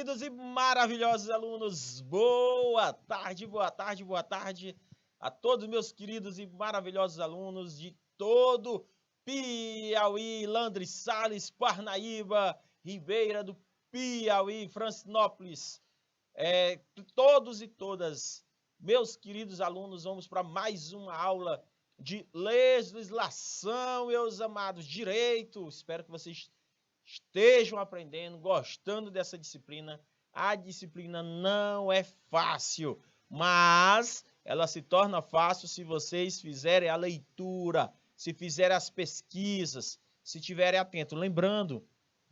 queridos e maravilhosos alunos, boa tarde, boa tarde, boa tarde a todos meus queridos e maravilhosos alunos de todo Piauí, Landre Salles, Parnaíba, Ribeira do Piauí, Francinópolis, todos e todas, meus queridos alunos, vamos para mais uma aula de legislação, meus amados, direito. Espero que vocês estejam aprendendo, gostando dessa disciplina. A disciplina não é fácil, mas ela se torna fácil se vocês fizerem a leitura, se fizerem as pesquisas, se estiverem atentos. Lembrando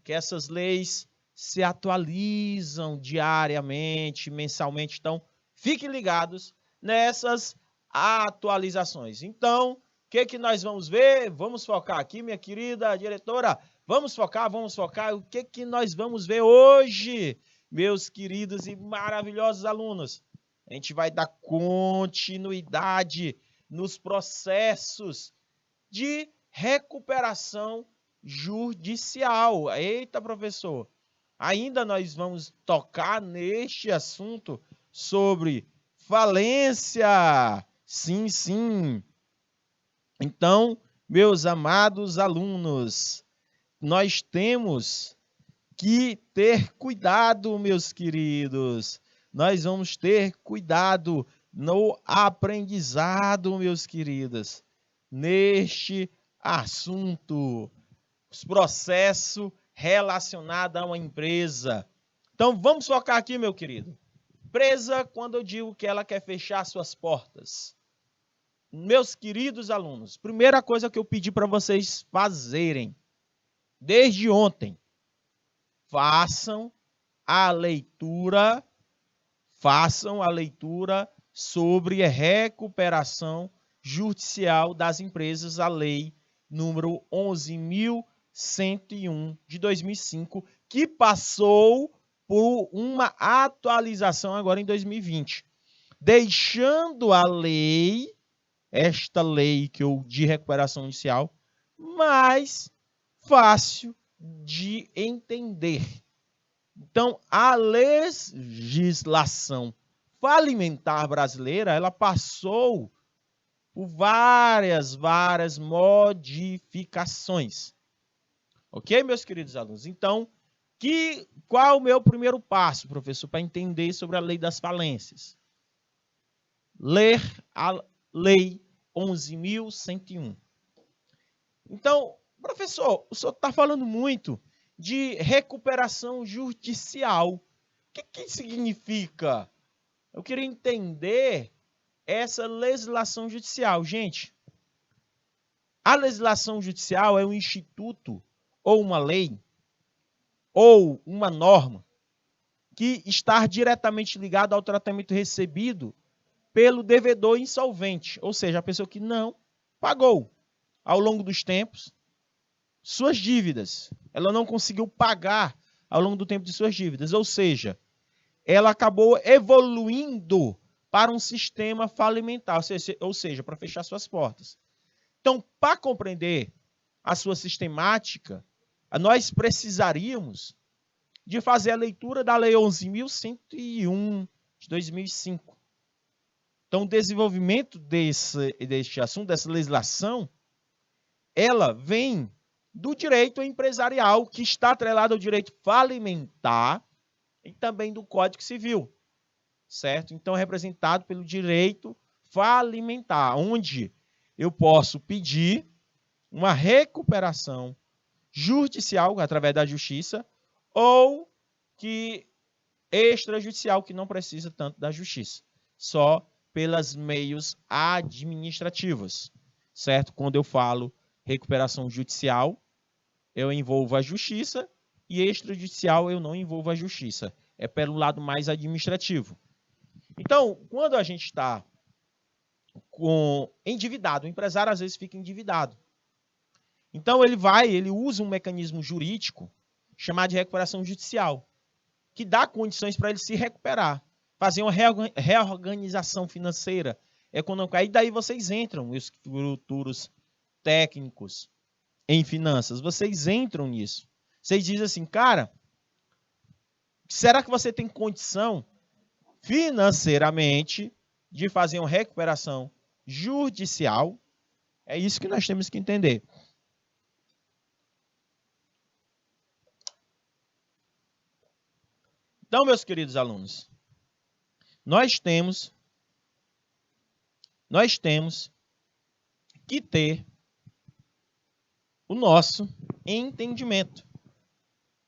que essas leis se atualizam diariamente, mensalmente, então fiquem ligados nessas atualizações. Então, o que nós vamos ver? Vamos focar aqui, minha querida diretora. Vamos focar. O que nós vamos ver hoje, meus queridos e maravilhosos alunos? A gente vai dar continuidade nos processos de recuperação judicial. Eita, professor! Ainda nós vamos tocar neste assunto sobre falência. Sim, sim. Então, meus amados alunos, nós temos que ter cuidado, meus queridos. Nós vamos ter cuidado no aprendizado, meus queridos, neste assunto, os processos relacionados a uma empresa. Então, vamos focar aqui, meu querido. Empresa, quando eu digo que ela quer fechar suas portas. Meus queridos alunos, primeira coisa que eu pedi para vocês fazerem, desde ontem, façam a leitura sobre a recuperação judicial das empresas, a lei número 11.101 de 2005, que passou por uma atualização agora em 2020, deixando a lei, esta lei de recuperação judicial, mais fácil de entender. Então, a legislação falimentar brasileira, ela passou por várias modificações. Ok, meus queridos alunos? Então, qual o meu primeiro passo, professor, para entender sobre a lei das falências? Ler a lei 11.101. Então, professor, o senhor está falando muito de recuperação judicial. O que significa? Eu queria entender essa legislação judicial. Gente, a legislação judicial é um instituto ou uma lei ou uma norma que está diretamente ligada ao tratamento recebido pelo devedor insolvente, ou seja, a pessoa que não pagou ao longo dos tempos suas dívidas. Ela não conseguiu pagar ao longo do tempo de suas dívidas, ou seja, ela acabou evoluindo para um sistema falimentar, ou seja, para fechar suas portas. Então, para compreender a sua sistemática, nós precisaríamos de fazer a leitura da Lei 11.101 de 2005. Então, o desenvolvimento deste assunto, dessa legislação, ela vem do direito empresarial, que está atrelado ao direito falimentar e também do Código Civil, certo? Então, é representado pelo direito falimentar, onde eu posso pedir uma recuperação judicial através da justiça ou que extrajudicial, que não precisa tanto da justiça, só pelos meios administrativos, certo? Quando eu falo recuperação judicial, eu envolvo a justiça, e extrajudicial eu não envolvo a justiça. É pelo lado mais administrativo. Então, quando a gente está endividado, o empresário às vezes fica endividado. Então, ele usa um mecanismo jurídico chamado de recuperação judicial, que dá condições para ele se recuperar, fazer uma reorganização financeira, econômica. Aí daí vocês entram, os futuros técnicos em finanças, vocês entram nisso. Vocês dizem assim, cara, Será que você tem condição financeiramente de fazer uma recuperação judicial? É isso que nós temos que entender. Então, meus queridos alunos, nós temos que ter o nosso entendimento,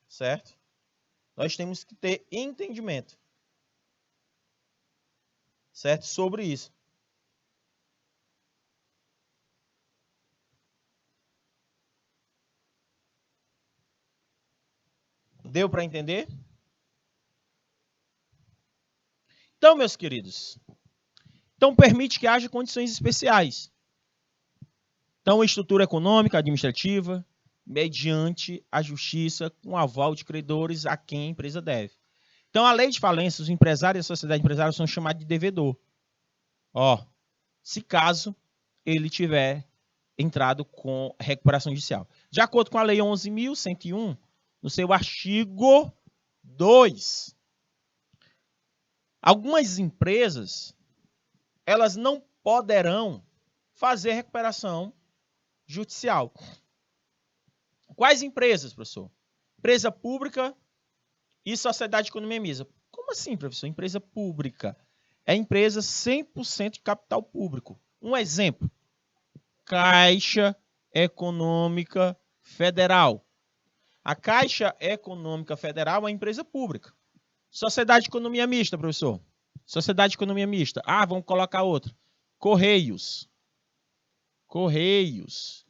certo? Nós temos que ter entendimento, certo? Sobre isso. Deu para entender? Então, meus queridos, então permite que haja condições especiais. Então, estrutura econômica, administrativa, mediante a justiça com aval de credores a quem a empresa deve. Então, a lei de falência, os empresários e a sociedade empresária são chamados de devedor. Ó, se caso ele tiver entrado com recuperação judicial. De acordo com a lei 11.101, no seu artigo 2, algumas empresas, elas não poderão fazer recuperação judicial. Quais empresas, professor? Empresa pública e sociedade de economia mista. Como assim, professor? Empresa pública é empresa 100% de capital público. Um exemplo, Caixa Econômica Federal. A Caixa Econômica Federal é uma empresa pública. Sociedade de economia mista, professor. Sociedade de economia mista. Ah, vamos colocar outra. Correios. Correios.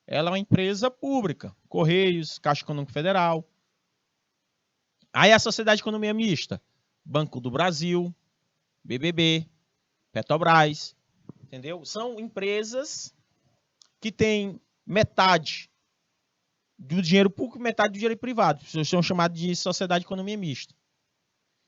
Ela é uma empresa pública. Correios, Caixa Econômica Federal. Aí a Sociedade de Economia Mista. Banco do Brasil, BBB, Petrobras. Entendeu? São empresas que têm metade do dinheiro público e metade do dinheiro privado. São chamados de Sociedade de Economia Mista.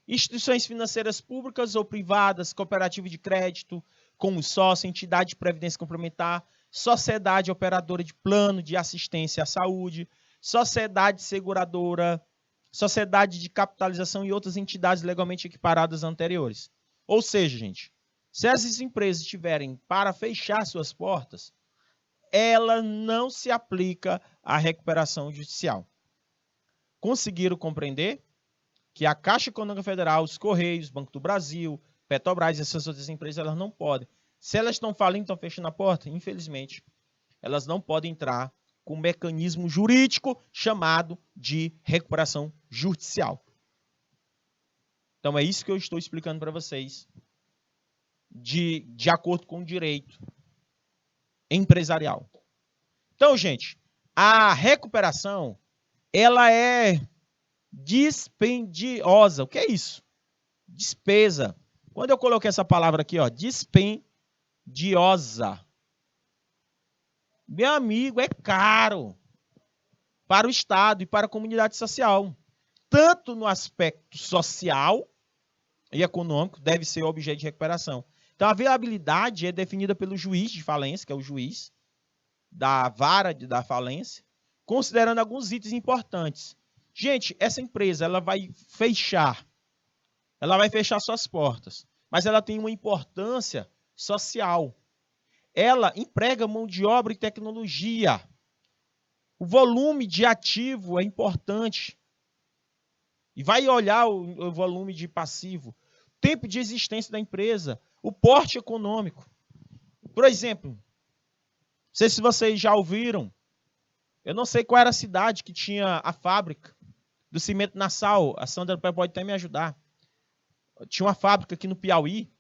Instituições financeiras públicas ou privadas, cooperativa de crédito, consórcio, entidade de previdência complementar, sociedade operadora de plano de assistência à saúde, sociedade seguradora, sociedade de capitalização e outras entidades legalmente equiparadas anteriores. Ou seja, gente, se essas empresas tiverem para fechar suas portas, ela não se aplica à recuperação judicial. Conseguiram compreender que a Caixa Econômica Federal, os Correios, Banco do Brasil, Petrobras, essas outras empresas, elas não podem. Se elas estão falindo, estão fechando a porta, infelizmente, elas não podem entrar com um mecanismo jurídico chamado de recuperação judicial. Então, é isso que eu estou explicando para vocês, de acordo com o direito empresarial. Então, gente, a recuperação, ela é dispendiosa. O que é isso? Despesa. Quando eu coloquei essa palavra aqui, ó, dispendiosa, meu amigo, é caro para o Estado e para a comunidade social. Tanto no aspecto social e econômico, deve ser objeto de recuperação. Então, a viabilidade é definida pelo juiz de falência, que é o juiz da vara da falência, considerando alguns itens importantes. Gente, essa empresa ela vai fechar suas portas, mas ela tem uma importância social. Ela emprega mão de obra e tecnologia. O volume de ativo é importante. E vai olhar o volume de passivo, tempo de existência da empresa, o porte econômico. Por exemplo, não sei se vocês já ouviram, eu não sei qual era a cidade que tinha a fábrica do cimento Nassau. A Sandra pode até me ajudar. Tinha uma fábrica aqui no Piauí,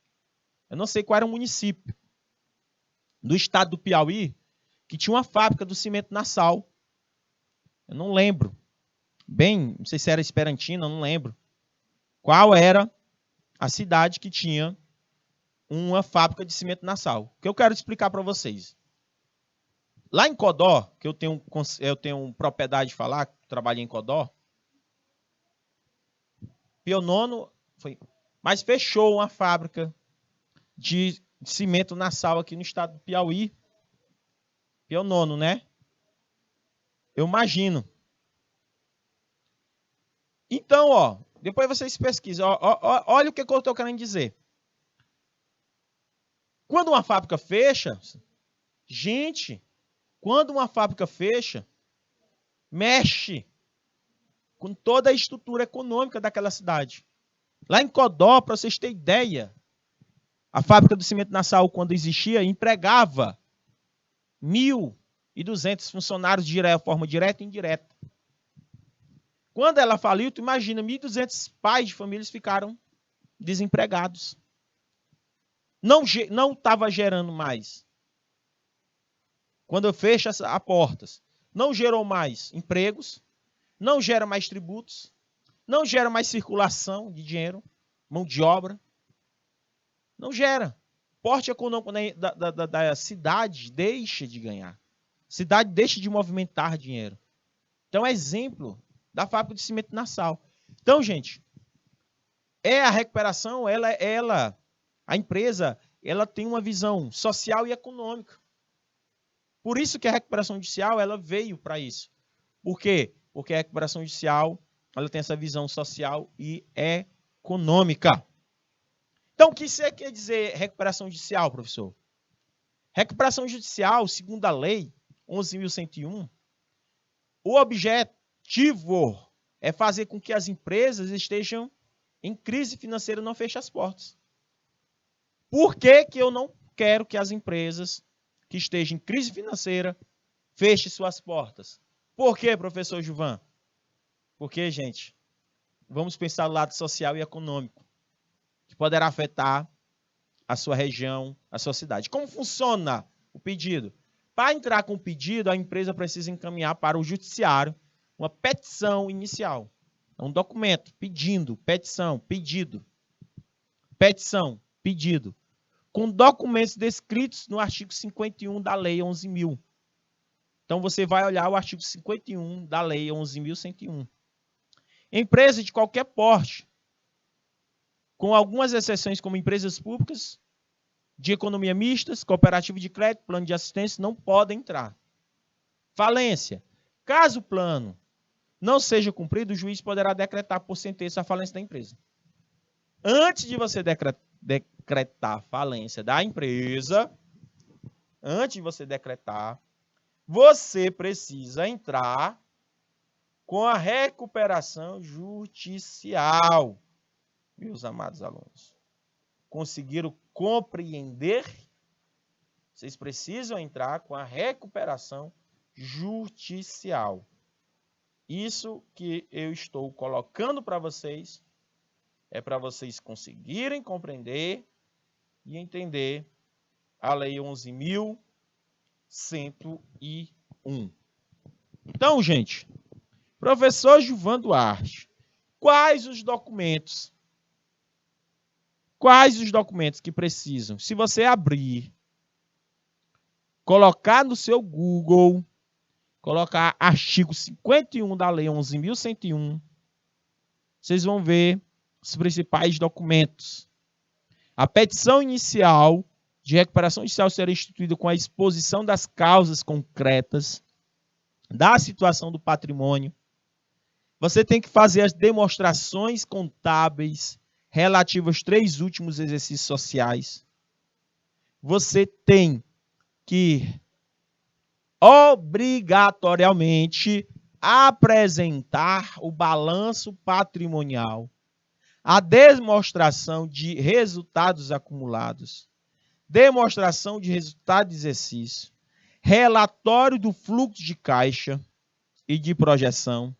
eu não sei qual era o município, do estado do Piauí, que tinha uma fábrica do cimento Nassau. Eu não lembro. Bem, não sei se era Esperantina, eu não lembro. Qual era a cidade que tinha uma fábrica de cimento Nassau? O que eu quero explicar para vocês. Lá em Codó, que eu tenho propriedade de falar, trabalhei em Codó, Pionono foi, mas fechou uma fábrica de cimento Nassau aqui no estado do Piauí. Pionono, né? Eu imagino. Então, ó, Depois vocês pesquisam. Olha o que eu estou querendo dizer. Quando uma fábrica fecha, gente, quando uma fábrica fecha, mexe com toda a estrutura econômica daquela cidade. Lá em Codó, para vocês terem ideia, a fábrica do cimento Nassau, quando existia, empregava 1.200 funcionários de forma direta e indireta. Quando ela faliu, tu imagina, 1.200 pais de famílias ficaram desempregados. Não estava gerando mais. Quando fecha as portas, não gerou mais empregos, não gera mais tributos, não gera mais circulação de dinheiro, mão de obra. Não gera. O porte econômico da cidade deixa de ganhar. A cidade deixa de movimentar dinheiro. Então, é exemplo da fábrica de cimento Nassau. Então, gente, a recuperação, a empresa, ela tem uma visão social e econômica. Por isso que a recuperação judicial, ela veio para isso. Por quê? Porque a recuperação judicial, ela tem essa visão social e econômica. Então, o que você quer dizer recuperação judicial, professor? Recuperação judicial, segundo a lei 11.101, o objetivo é fazer com que as empresas estejam em crise financeira e não fechem as portas. Por que eu não quero que as empresas que estejam em crise financeira fechem suas portas? Por quê, professor Gilvan? Porque, gente, vamos pensar no lado social e econômico, que poderá afetar a sua região, a sua cidade. Como funciona o pedido? Para entrar com o pedido, a empresa precisa encaminhar para o judiciário uma petição inicial. É um documento pedindo, petição, pedido. Petição, pedido. Com documentos descritos no artigo 51 da Lei 11.000. Então, você vai olhar o artigo 51 da Lei 11.101. Empresa de qualquer porte, com algumas exceções como empresas públicas, de economia mistas, cooperativa de crédito, plano de assistência, não podem entrar. Falência. Caso o plano não seja cumprido, o juiz poderá decretar por sentença a falência da empresa. Antes de você decretar a falência da empresa, você precisa entrar com a recuperação judicial. Meus amados alunos, conseguiram compreender? Vocês precisam entrar com a recuperação judicial. Isso que eu estou colocando para vocês é para vocês conseguirem compreender e entender a Lei 11.101. Então, gente, professor Gilvan Duarte, quais os documentos que precisam? Se você abrir, colocar no seu Google, colocar artigo 51 da Lei 11.101, vocês vão ver os principais documentos. A petição inicial de recuperação judicial será instituída com a exposição das causas concretas, da situação do patrimônio. Você tem que fazer as demonstrações contábeis relativas aos 3 últimos exercícios sociais. Você tem que obrigatoriamente apresentar o balanço patrimonial, a demonstração de resultados acumulados, demonstração de resultado de exercício, relatório do fluxo de caixa e de projeção,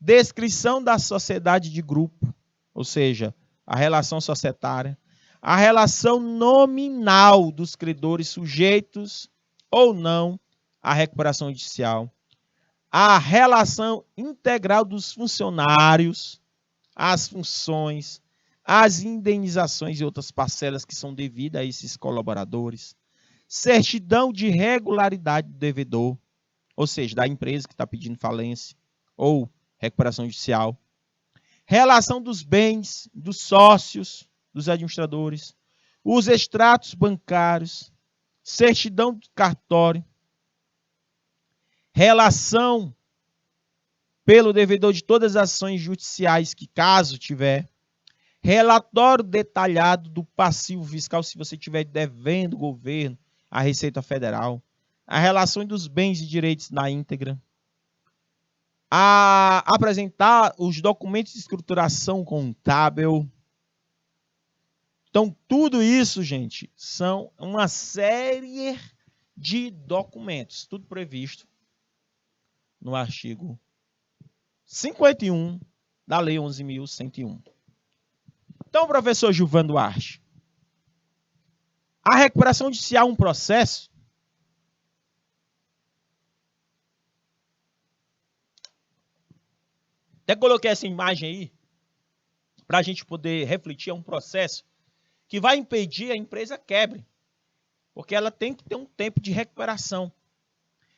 descrição da sociedade de grupo, ou seja, a relação societária, a relação nominal dos credores sujeitos ou não à recuperação judicial, a relação integral dos funcionários, as funções, as indenizações e outras parcelas que são devidas a esses colaboradores, certidão de regularidade do devedor, ou seja, da empresa que está pedindo falência ou recuperação judicial, relação dos bens, dos sócios, dos administradores, os extratos bancários, certidão do cartório, relação pelo devedor de todas as ações judiciais que, caso tiver, relatório detalhado do passivo fiscal, se você estiver devendo o governo, a Receita Federal, a relação dos bens e direitos na íntegra, a apresentar os documentos de escrituração contábil. Então, tudo isso, gente, são uma série de documentos, tudo previsto no artigo 51 da Lei 11.101. Então, professor Gilvan Duarte, a recuperação judicial é um processo? Até coloquei essa imagem aí para a gente poder refletir. É um processo que vai impedir a empresa quebre, porque ela tem que ter um tempo de recuperação.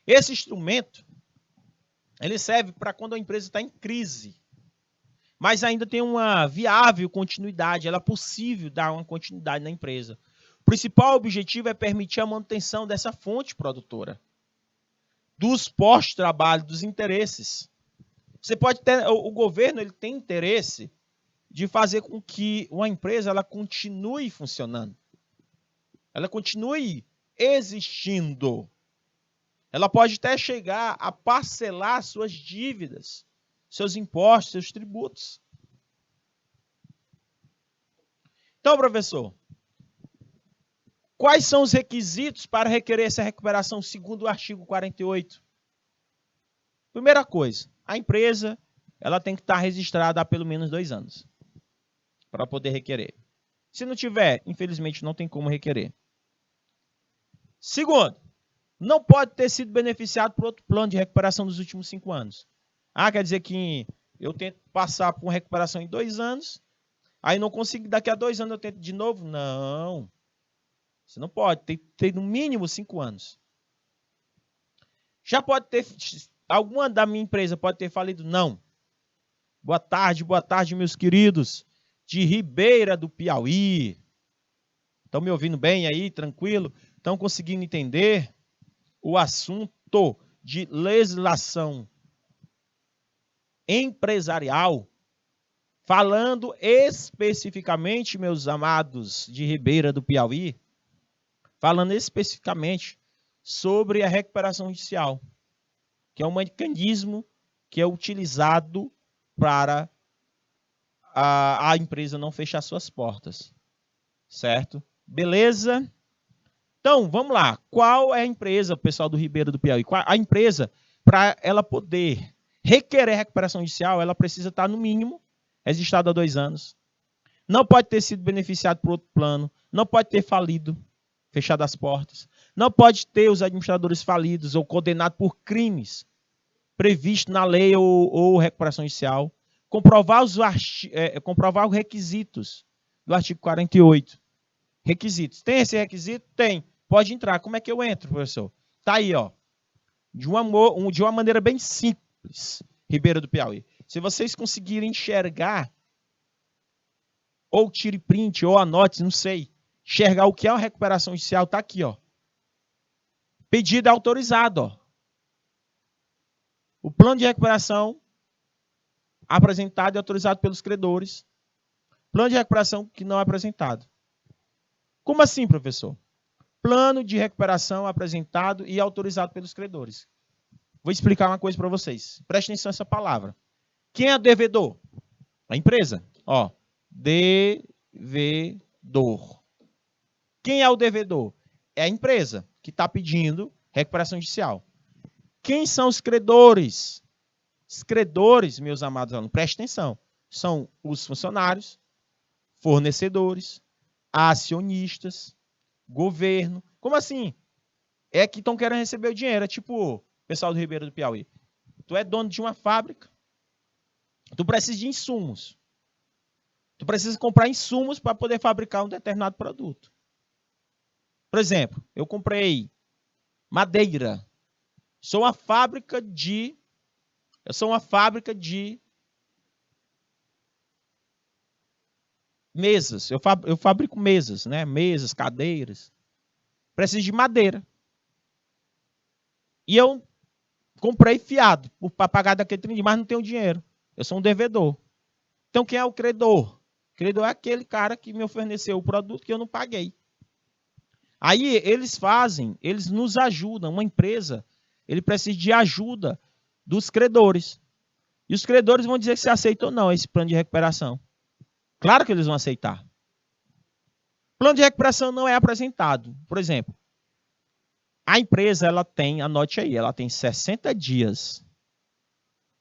Esse instrumento, ele serve para quando a empresa está em crise, mas ainda tem uma viável continuidade, ela é possível dar uma continuidade na empresa. O principal objetivo é permitir a manutenção dessa fonte produtora, dos postos de trabalho, dos interesses. Você pode ter, o governo ele tem interesse de fazer com que uma empresa ela continue funcionando, ela continue existindo. Ela pode até chegar a parcelar suas dívidas, seus impostos, seus tributos. Então, professor, quais são os requisitos para requerer essa recuperação segundo o artigo 48? Primeira coisa, a empresa ela tem que estar registrada há pelo menos 2 anos para poder requerer. Se não tiver, infelizmente não tem como requerer. Segundo, não pode ter sido beneficiado por outro plano de recuperação nos últimos 5 anos. Quer dizer que eu tento passar por uma recuperação em 2 anos, aí não consigo, daqui a 2 anos eu tento de novo? Não. Você não pode, tem que ter no mínimo 5 anos. Já pode ter, alguma da minha empresa pode ter falido? Não. Boa tarde, meus queridos de Ribeira do Piauí. Estão me ouvindo bem aí, tranquilo? Estão conseguindo entender o assunto de legislação empresarial? Falando especificamente, meus amados de Ribeira do Piauí, falando especificamente sobre a recuperação judicial, que é um mecanismo que é utilizado para a empresa não fechar suas portas, certo? Beleza? Então, vamos lá. Qual é a empresa, pessoal do Ribeira do Piauí? A empresa, para ela poder requerer recuperação judicial, ela precisa estar, no mínimo, registrada há 2 anos. Não pode ter sido beneficiado por outro plano. Não pode ter falido, fechado as portas. Não pode ter os administradores falidos ou condenados por crimes previstos na lei ou recuperação judicial. Comprovar os requisitos do artigo 48. Requisitos. Tem esse requisito? Tem. Pode entrar. Como é que eu entro, professor? Tá aí, ó. De uma maneira bem simples, Ribeira do Piauí. Se vocês conseguirem enxergar, ou tire print, ou anote, não sei, enxergar o que é uma recuperação judicial, tá aqui, ó. Pedido autorizado, ó. O plano de recuperação apresentado e autorizado pelos credores. Plano de recuperação que não é apresentado. Como assim, professor? Plano de recuperação apresentado e autorizado pelos credores. Vou explicar uma coisa para vocês. Preste atenção nessa palavra. Quem é o devedor? A empresa. Ó, devedor. Quem é o devedor? É a empresa que está pedindo recuperação judicial. Quem são os credores? Os credores, meus amados alunos, preste atenção, são os funcionários, fornecedores, acionistas, governo. Como assim? É que estão querendo receber o dinheiro. É tipo o pessoal do Ribeira do Piauí. Tu é dono de uma fábrica, tu precisa de insumos. Tu precisa comprar insumos para poder fabricar um determinado produto. Por exemplo, eu comprei madeira. Eu sou uma fábrica de mesas. Eu fabrico mesas, né? Mesas, cadeiras. Preciso de madeira. E eu comprei fiado para pagar daquele 30 dias, mas não tenho dinheiro. Eu sou um devedor. Então, quem é o credor? O credor é aquele cara que me ofereceu o produto que eu não paguei. Aí eles nos ajudam. Uma empresa, ele precisa de ajuda dos credores. E os credores vão dizer se aceitam ou não esse plano de recuperação. Claro que eles vão aceitar. O plano de recuperação não é apresentado. Por exemplo, a empresa, anote aí, ela tem 60 dias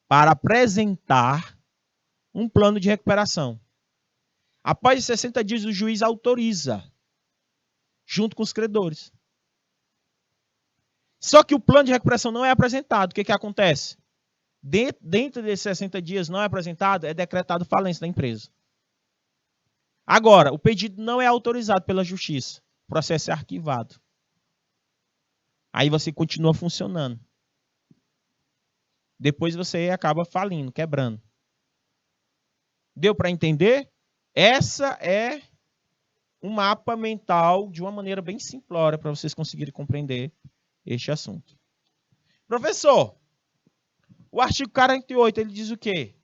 para apresentar um plano de recuperação. Após 60 dias, o juiz autoriza, junto com os credores. Só que o plano de recuperação não é apresentado. O que acontece? Dentro desses 60 dias não é apresentado, é decretado falência da empresa. Agora, o pedido não é autorizado pela justiça. O processo é arquivado. Aí você continua funcionando. Depois você acaba falindo, quebrando. Deu para entender? Essa é um mapa mental de uma maneira bem simplória para vocês conseguirem compreender este assunto. Professor, o artigo 48, ele diz o quê?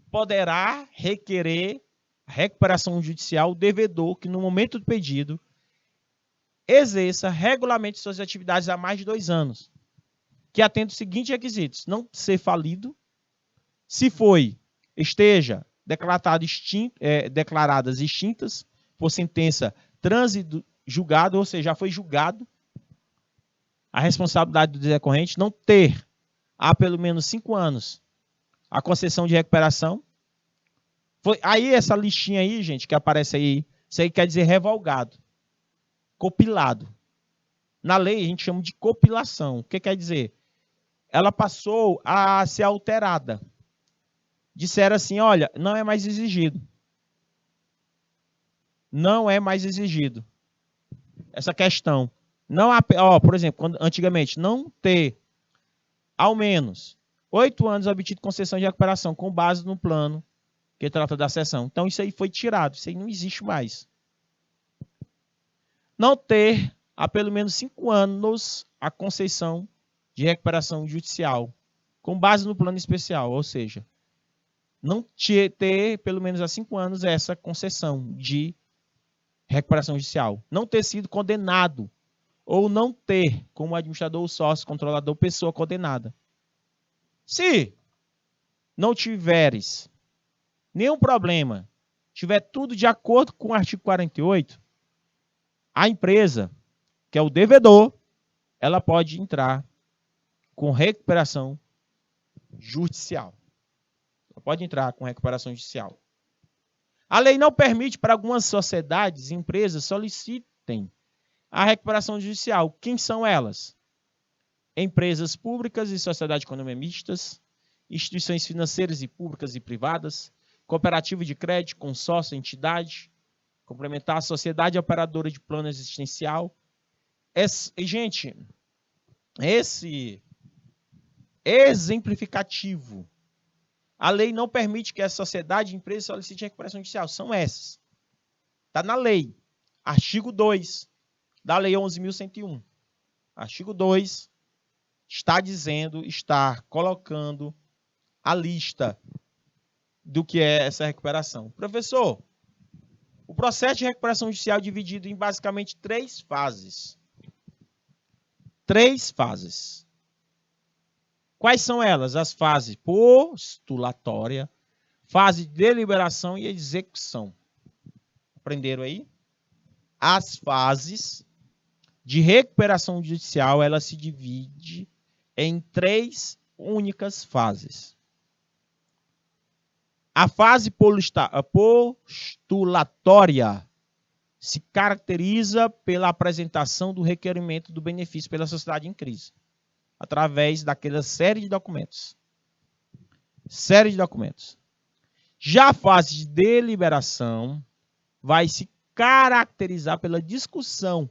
Poderá requerer a recuperação judicial o devedor que, no momento do pedido, exerça regularmente suas atividades há mais de 2 anos, que atenda os seguintes requisitos: não ser falido, se esteja declaradas extintas por sentença trânsito julgado, ou seja, já foi julgado a responsabilidade do decorrente, não ter há pelo menos 5 anos a concessão de recuperação. Aí essa listinha aí, gente, que aparece aí, isso aí quer dizer revogado, copilado. Na lei a gente chama de copilação. O que quer dizer? Ela passou a ser alterada. Disseram assim, olha, não é mais exigido. Não é mais exigido essa questão. Não há, por exemplo, antigamente, não ter ao menos 8 anos obtido concessão de recuperação com base no plano que trata da cessão. Então, isso aí foi tirado. Isso aí não existe mais. Não ter há pelo menos 5 anos a concessão de recuperação judicial com base no plano especial. Ou seja, não ter pelo menos há 5 anos essa concessão de recuperação judicial. Não ter sido condenado ou não ter como administrador, sócio, controlador, pessoa condenada. Se não tiveres nenhum problema, tiver tudo de acordo com o artigo 48, a empresa, que é o devedor, ela pode entrar com recuperação judicial. Ela pode entrar com recuperação judicial. A lei não permite para algumas sociedades e empresas solicitem a recuperação judicial. Quem são elas? Empresas públicas e sociedades de economia mistas, instituições financeiras e públicas e privadas, cooperativa de crédito, consórcio, entidade, complementar, sociedade operadora de plano existencial. Gente, esse exemplificativo. A lei não permite que a sociedade e empresa solicite recuperação judicial. São essas. Está na lei. Artigo 2 da Lei 11.101. Artigo 2 está colocando a lista do que é essa recuperação. Professor, o processo de recuperação judicial é dividido em basicamente 3 fases. 3 fases. Quais são elas? As fases postulatória, fase de deliberação e execução. Aprenderam aí? As fases de recuperação judicial, ela se divide em 3 únicas fases. A fase postulatória se caracteriza pela apresentação do requerimento do benefício pela sociedade em crise, através daquela série de documentos. Já a fase de deliberação vai se caracterizar pela discussão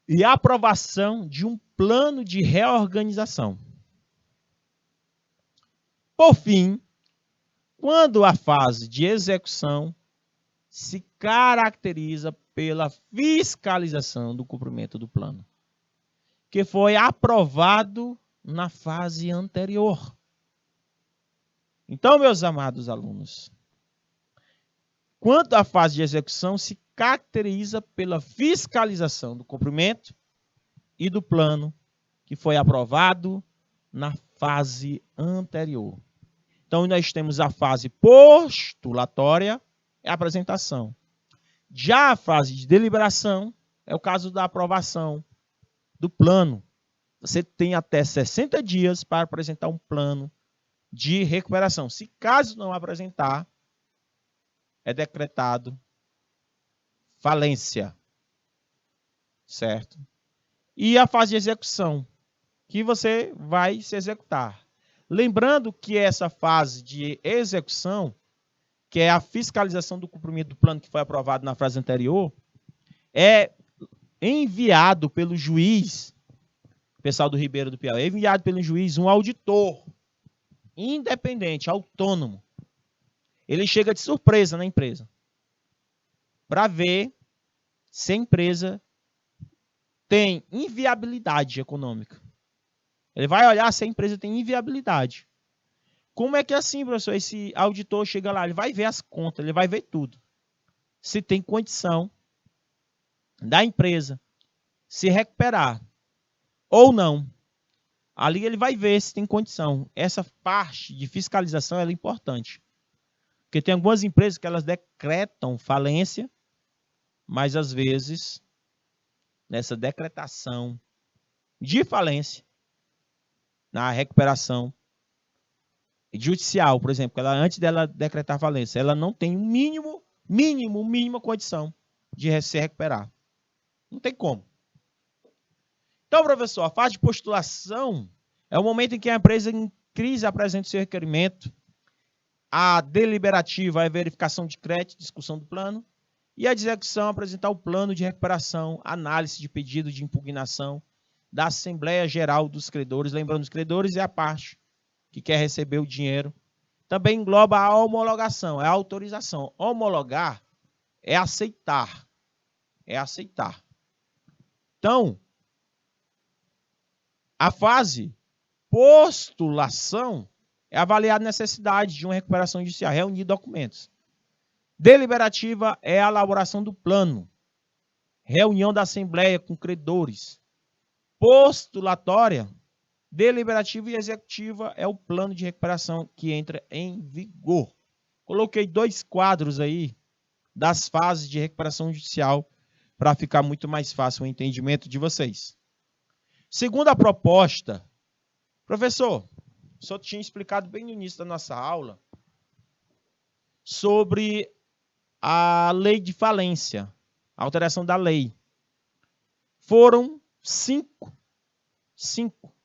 e aprovação de um plano de reorganização. Por fim, quando a fase de execução se caracteriza pela fiscalização do cumprimento do plano. que foi aprovado na fase anterior. Então, meus amados alunos, quanto à fase de execução, se caracteriza pela fiscalização do cumprimento e do plano que foi aprovado na fase anterior. Então, nós temos a fase postulatória, é a apresentação. Já a fase de deliberação é o caso da aprovação do plano. Você tem até 60 dias para apresentar um plano de recuperação. Se caso não apresentar, é decretado falência. Certo? E a fase de execução, que você vai se executar. Lembrando que essa fase de execução, que é a fiscalização do cumprimento do plano que foi aprovado na fase anterior, é enviado pelo juiz, pessoal do Ribeiro do Piauí, é enviado pelo juiz um auditor independente, autônomo. Ele chega de surpresa na empresa para ver se a empresa tem inviabilidade econômica. Ele vai olhar se a empresa tem inviabilidade. Como é que é assim, professor? Esse auditor chega lá, ele vai ver as contas, ele vai ver tudo. Se tem condição da empresa se recuperar ou não. Ali ele vai ver se tem condição. Essa parte de fiscalização é importante. Porque tem algumas empresas que elas decretam falência, mas às vezes, nessa decretação de falência, na recuperação judicial, por exemplo, ela, antes dela decretar falência, ela não tem mínima condição de se recuperar. Não tem como. Então, professor, a fase de postulação é o momento em que a empresa em crise apresenta o seu requerimento. A deliberativa é a verificação de crédito, discussão do plano. E a de execução é apresentar o plano de recuperação, análise de pedido de impugnação da Assembleia Geral dos Credores. Lembrando, os credores é a parte que quer receber o dinheiro. Também engloba a homologação, é a autorização. Homologar é aceitar. É aceitar. Então, a fase postulação é avaliar a necessidade de uma recuperação judicial, reunir documentos. Deliberativa é a elaboração do plano, reunião da Assembleia com credores. Postulatória, deliberativa e executiva é o plano de recuperação que entra em vigor. Coloquei 2 quadros aí das fases de recuperação judicial para ficar muito mais fácil o entendimento de vocês. Segunda proposta, professor, o senhor tinha explicado bem no início da nossa aula sobre a lei de falência, a alteração da lei. Foram 5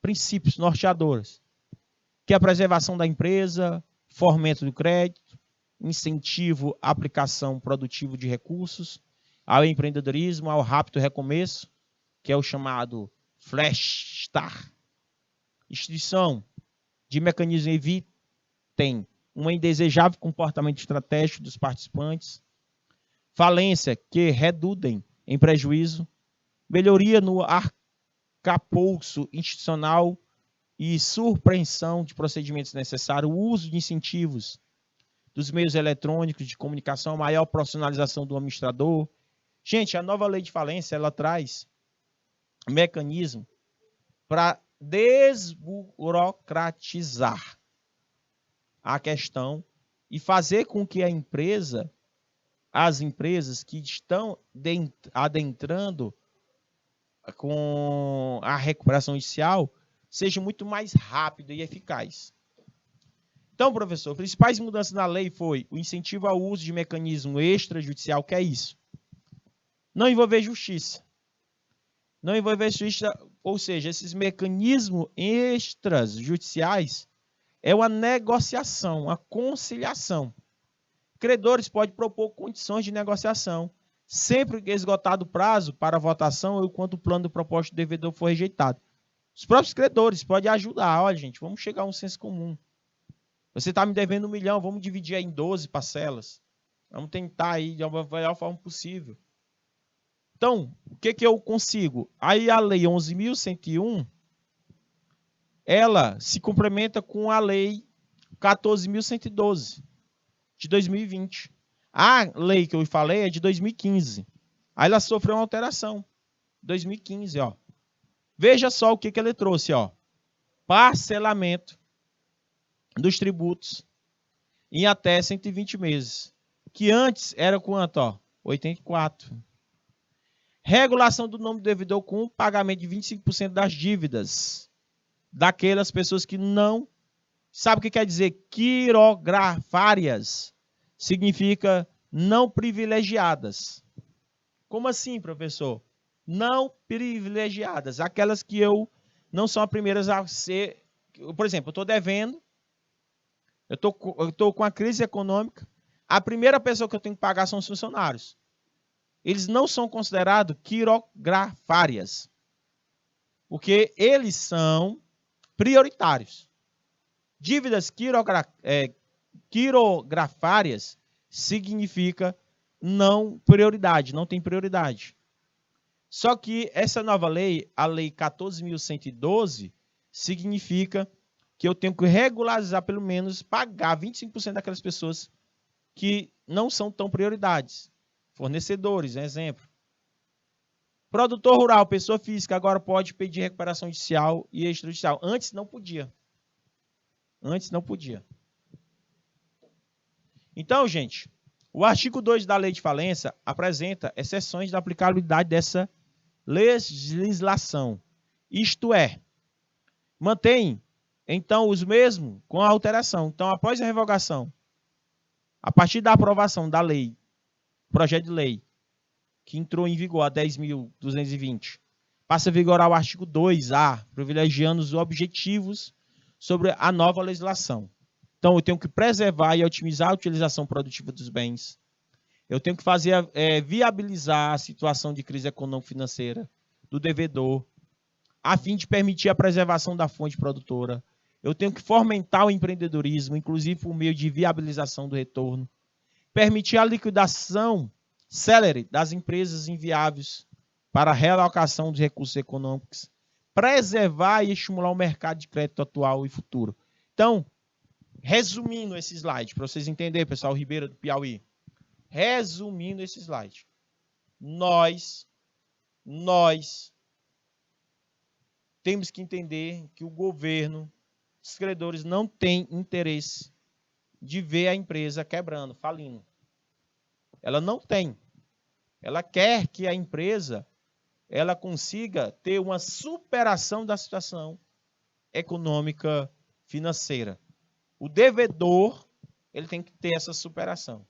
princípios norteadores, que é a preservação da empresa, fomento do crédito, incentivo à aplicação produtiva de recursos, ao empreendedorismo, ao rápido recomeço, que é o chamado Flash Start. Instituição de mecanismos evitem um indesejável comportamento estratégico dos participantes. Falência, que redundem em prejuízo. Melhoria no arcabouço institucional e suspensão de procedimentos necessários. O uso de incentivos dos meios eletrônicos de comunicação, maior profissionalização do administrador. Gente, a nova lei de falência, ela traz um mecanismo para desburocratizar a questão e fazer com que as empresas que estão adentrando com a recuperação judicial seja muito mais rápida e eficaz. Então, professor, principais mudanças na lei foi o incentivo ao uso de mecanismo extrajudicial, que é isso. Não envolver justiça. Não envolver justiça, ou seja, esses mecanismos extrajudiciais é uma negociação, uma conciliação. Credores podem propor condições de negociação, sempre que esgotado o prazo para votação ou quando o plano do proposto do devedor for rejeitado. Os próprios credores podem ajudar. Olha, gente, vamos chegar a um senso comum. Você está me devendo 1 milhão, vamos dividir em 12 parcelas. Vamos tentar aí de uma melhor forma possível. Então, o que eu consigo? Aí a Lei 11.101, ela se complementa com a Lei 14.112, de 2020. A lei que eu falei é de 2015. Aí ela sofreu uma alteração. 2015, ó. Veja só o que ele trouxe, ó. Parcelamento dos tributos em até 120 meses. Que antes era quanto, ó? 84. Regulação do nome do devedor com pagamento de 25% das dívidas daquelas pessoas que não... Sabe o que quer dizer? Quirografárias. Significa não privilegiadas. Como assim, professor? Não privilegiadas. Aquelas que não são as primeiras a ser... Por exemplo, eu estou devendo, eu estou com a crise econômica, a primeira pessoa que eu tenho que pagar são os funcionários. Eles não são considerados quirografárias, porque eles são prioritários. Dívidas quirografárias significa não prioridade, não tem prioridade. Só que essa nova lei, a Lei 14.112, significa que eu tenho que regularizar, pelo menos, pagar 25% daquelas pessoas que não são tão prioridades. Fornecedores, exemplo. Produtor rural, pessoa física, agora pode pedir recuperação judicial e extrajudicial. Antes não podia. Antes não podia. Então, gente, o artigo 2 da Lei de Falência apresenta exceções da aplicabilidade dessa legislação. Isto é, mantém, então, os mesmos com a alteração. Então, após a revogação, a partir da aprovação da lei, projeto de lei, que entrou em vigor a 10.220, passa a vigorar o artigo 2A, privilegiando os objetivos sobre a nova legislação. Então, eu tenho que preservar e otimizar a utilização produtiva dos bens. Eu tenho que fazer viabilizar a situação de crise econômico-financeira do devedor, a fim de permitir a preservação da fonte produtora. Eu tenho que fomentar o empreendedorismo, inclusive por meio de viabilização do retorno. Permitir a liquidação célere das empresas inviáveis para a realocação dos recursos econômicos. Preservar e estimular o mercado de crédito atual e futuro. Então, resumindo esse slide, para vocês entenderem, pessoal, Ribeira do Piauí. Resumindo esse slide, nós temos que entender que o governo, os credores não têm interesse de ver a empresa quebrando, falindo. Ela não tem. Ela quer que a empresa ela consiga ter uma superação da situação econômica financeira. O devedor ele tem que ter essa superação.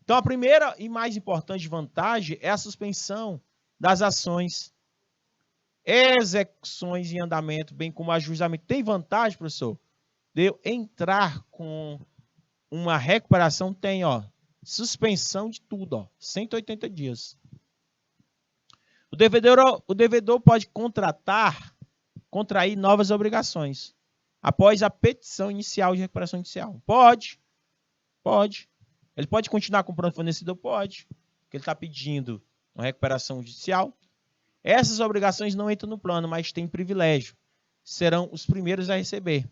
Então, a primeira e mais importante vantagem é a suspensão das ações, execuções em andamento, bem como ajustamento. Tem vantagem, professor, de eu entrar com uma recuperação? Tem, ó, suspensão de tudo, ó, 180 dias. O devedor pode contrair novas obrigações após a petição inicial de recuperação judicial. Pode. Ele pode continuar comprando fornecedor? Pode, porque ele está pedindo uma recuperação judicial. Essas obrigações não entram no plano, mas têm privilégio. Serão os primeiros a receber.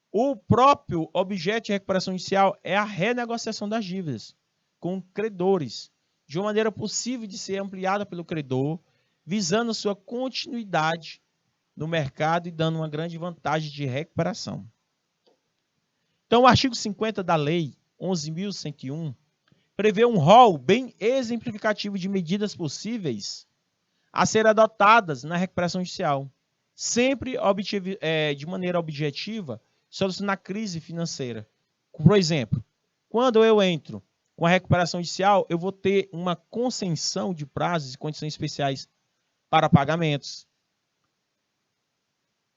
O próprio objeto de recuperação judicial é a renegociação das dívidas com credores, de uma maneira possível de ser ampliada pelo credor, visando sua continuidade no mercado e dando uma grande vantagem de recuperação. Então, o artigo 50 da Lei 11.101 prevê um rol bem exemplificativo de medidas possíveis a ser adotadas na recuperação judicial, sempre de maneira objetiva, solucionar a crise financeira. Por exemplo, quando eu entro com a recuperação judicial, eu vou ter uma concessão de prazos e condições especiais para pagamentos.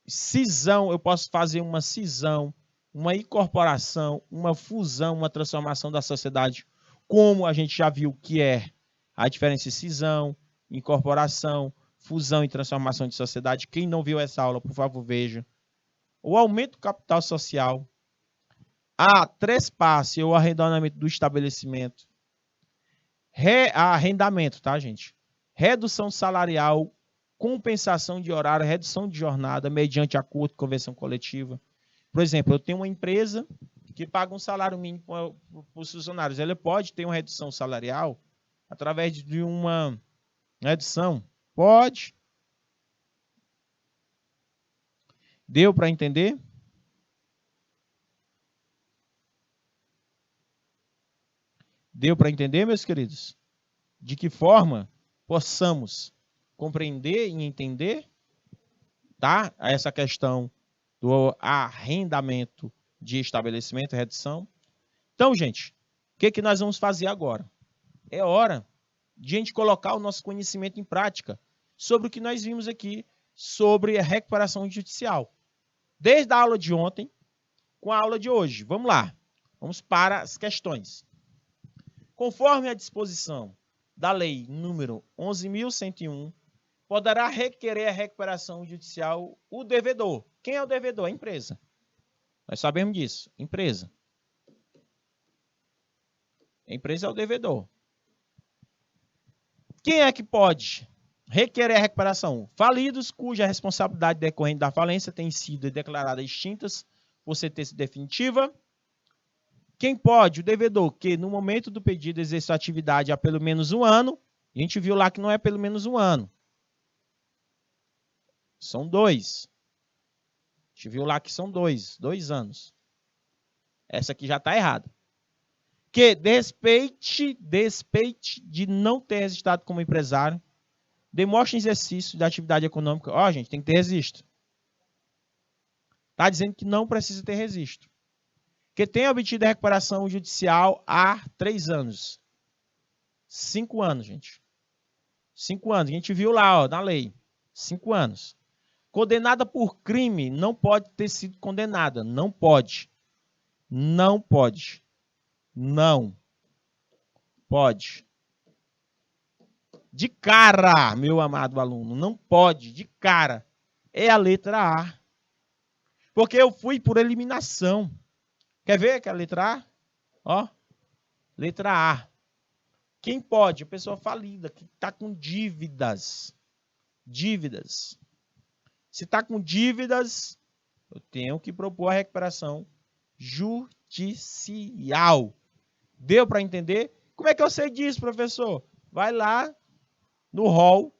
Cisão, eu posso fazer uma cisão, uma incorporação, uma fusão, uma transformação da sociedade, como a gente já viu que é a diferença de cisão, incorporação, fusão e transformação de sociedade. Quem não viu essa aula, por favor, veja. O aumento do capital social, a trespasse ou arrendamento do estabelecimento, arrendamento, tá, gente? redução salarial, compensação de horário, redução de jornada, mediante acordo, convenção coletiva. Por exemplo, eu tenho uma empresa que paga um salário mínimo para os funcionários. Ela pode ter uma redução salarial através de uma redução? Pode. Deu para entender? Deu para entender, meus queridos? De que forma possamos compreender e entender, tá? Essa questão do arrendamento de estabelecimento e redução. Então, gente, o que nós vamos fazer agora? É hora de a gente colocar o nosso conhecimento em prática sobre o que nós vimos aqui sobre a recuperação judicial. Desde a aula de ontem com a aula de hoje. Vamos lá. Vamos para as questões. Conforme a disposição da lei número 11.101, poderá requerer a recuperação judicial o devedor. Quem é o devedor? A empresa. Nós sabemos disso. Empresa. A empresa é o devedor. Quem é que pode requerer a recuperação? Falidos cuja responsabilidade decorrente da falência tem sido declarada extintas por sentença definitiva. Quem pode? O devedor, que no momento do pedido exerce atividade há pelo menos um ano. A gente viu lá que não é pelo menos um ano. São 2. A gente viu lá que são 2 anos. Essa aqui já está errada. Que despeite de não ter registrado como empresário, demonstre exercício da atividade econômica. Ó, gente, tem que ter registro. Está dizendo que não precisa ter registro. Que tenha obtido a recuperação judicial há 3 anos. 5 anos, gente. 5 anos. A gente viu lá, ó, na lei. 5 anos. Condenada por crime, não pode ter sido condenada. Não pode. Não pode. Não pode. De cara, meu amado aluno, não pode, de cara. É a letra A. Porque eu fui por eliminação. Quer ver que é a letra A? Ó, letra A. Quem pode? A pessoa falida, que está com dívidas. Dívidas. Se está com dívidas, eu tenho que propor a recuperação judicial. Deu para entender? Como é que eu sei disso, professor? Vai lá no rol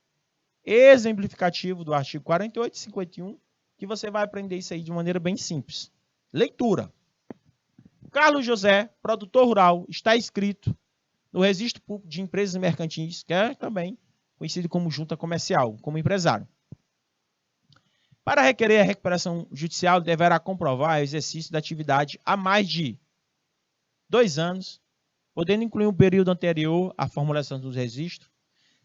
exemplificativo do artigo 48 e 51, que você vai aprender isso aí de maneira bem simples. Leitura. Carlos José, produtor rural, está inscrito no Registro Público de Empresas Mercantis, que é também conhecido como junta comercial, como empresário. Para requerer a recuperação judicial, deverá comprovar o exercício da atividade há mais de 2 anos, podendo incluir um período anterior à formulação do registro,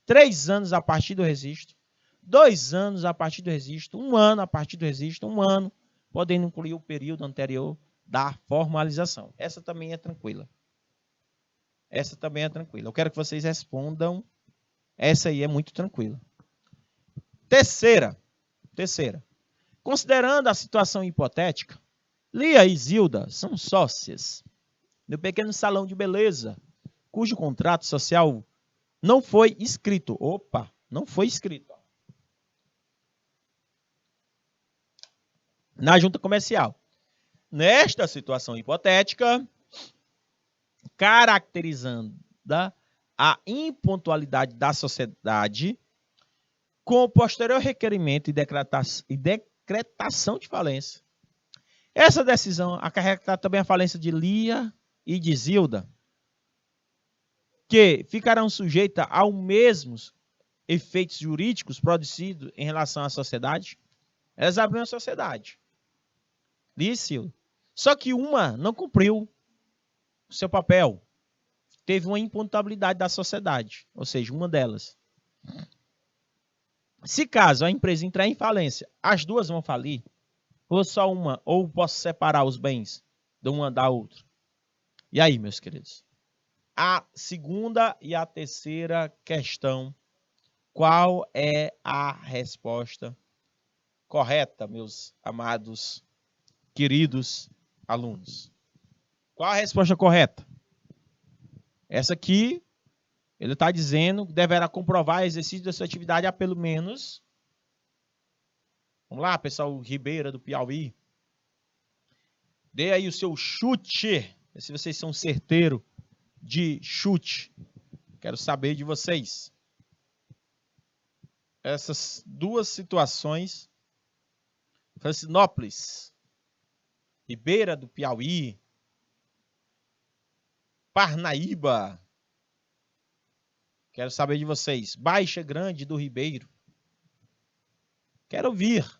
3 anos a partir do registro, 2 anos a partir do registro, 1 ano a partir do registro, 1 ano, podendo incluir o período anterior da formalização. Essa também é tranquila. Essa também é tranquila. Eu quero que vocês respondam. Essa aí é muito tranquila. Terceira. Considerando a situação hipotética, Lia e Zilda são sócias no pequeno salão de beleza, cujo contrato social não foi escrito. Opa, não foi escrito. Na junta comercial. Nesta situação hipotética, caracterizando a impontualidade da sociedade, com o posterior requerimento e decretação de falência. Essa decisão acarreta também a falência de Lia e de Zilda, que ficarão sujeitas aos mesmos efeitos jurídicos produzidos em relação à sociedade. Elas abriram a sociedade. Lia e Zilda. Só que uma não cumpriu o seu papel. Teve uma imputabilidade da sociedade, ou seja, uma delas. Se caso a empresa entrar em falência, as duas vão falir, ou só uma, ou posso separar os bens de uma da outra. E aí, meus queridos? A segunda e a terceira questão, qual é a resposta correta, meus amados, queridos alunos? Qual a resposta correta? Essa aqui Ele está dizendo que deverá comprovar exercício da sua atividade há pelo menos... Vamos lá, pessoal Ribeira do Piauí. Dê aí o seu chute. Se vocês são certeiros de chute. Quero saber de vocês. Essas duas situações. Francinópolis, Ribeira do Piauí, Parnaíba. Quero saber de vocês. Baixa Grande do Ribeiro. Quero ouvir.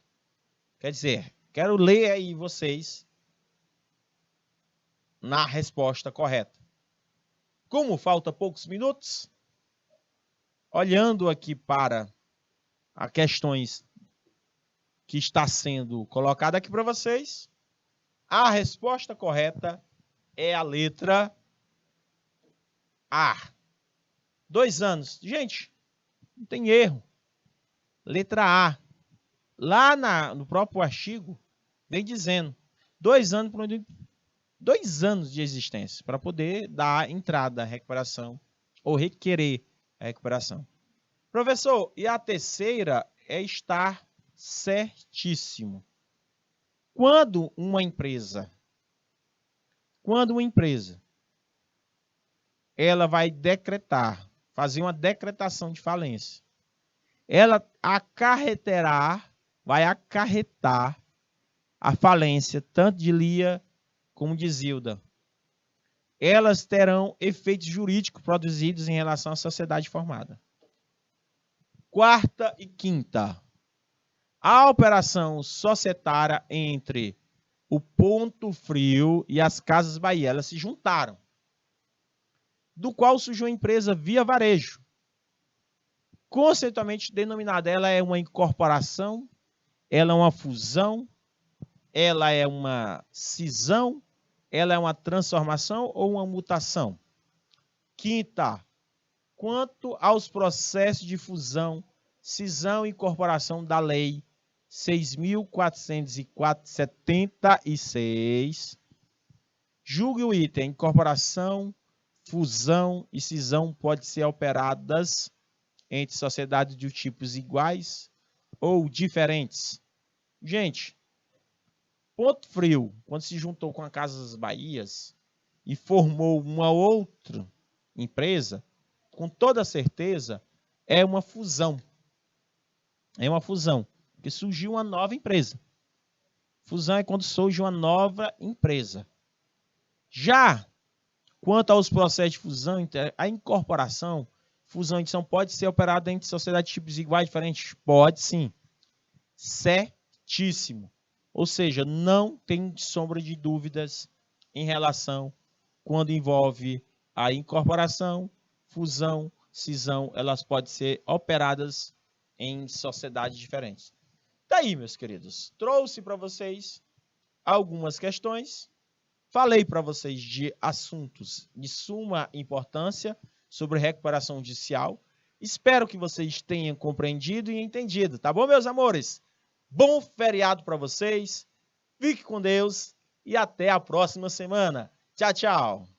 Quer dizer, quero ler aí vocês na resposta correta. Como falta poucos minutos, olhando aqui para as questões que está sendo colocada aqui para vocês, a resposta correta é a letra A. 2 anos. Gente, não tem erro. Letra A. Lá no próprio artigo, vem dizendo 2 anos, 2 anos de existência para poder dar entrada à recuperação ou requerer a recuperação. Professor, e a terceira é estar certíssimo. Quando uma empresa ela vai decretar, fazer uma decretação de falência, ela vai acarretar a falência tanto de Lia como de Zilda. Elas terão efeitos jurídicos produzidos em relação à sociedade formada. Quarta e quinta. A operação societária entre o Ponto Frio e as Casas Bahia, elas se juntaram, do qual surgiu a empresa Via Varejo. Conceitualmente denominada, ela é uma incorporação, ela é uma fusão, ela é uma cisão, ela é uma transformação ou uma mutação? Quinta, quanto aos processos de fusão, cisão e incorporação da Lei 6.476, julgue o item: incorporação, fusão e cisão podem ser operadas entre sociedades de tipos iguais ou diferentes. Gente, Ponto Frio, quando se juntou com a Casas Bahias e formou uma outra empresa, com toda certeza é uma fusão. É uma fusão, porque surgiu uma nova empresa. Fusão é quando surge uma nova empresa. Já quanto aos processos de fusão, a incorporação, fusão e edição pode ser operada entre sociedades de tipos iguais e diferentes? Pode sim. Certíssimo. Ou seja, não tem sombra de dúvidas em relação quando envolve a incorporação, fusão, cisão, elas podem ser operadas em sociedades diferentes. Daí, meus queridos, trouxe para vocês algumas questões, falei para vocês de assuntos de suma importância sobre recuperação judicial. Espero que vocês tenham compreendido e entendido, tá bom, meus amores? Bom feriado para vocês, fique com Deus e até a próxima semana. Tchau, tchau.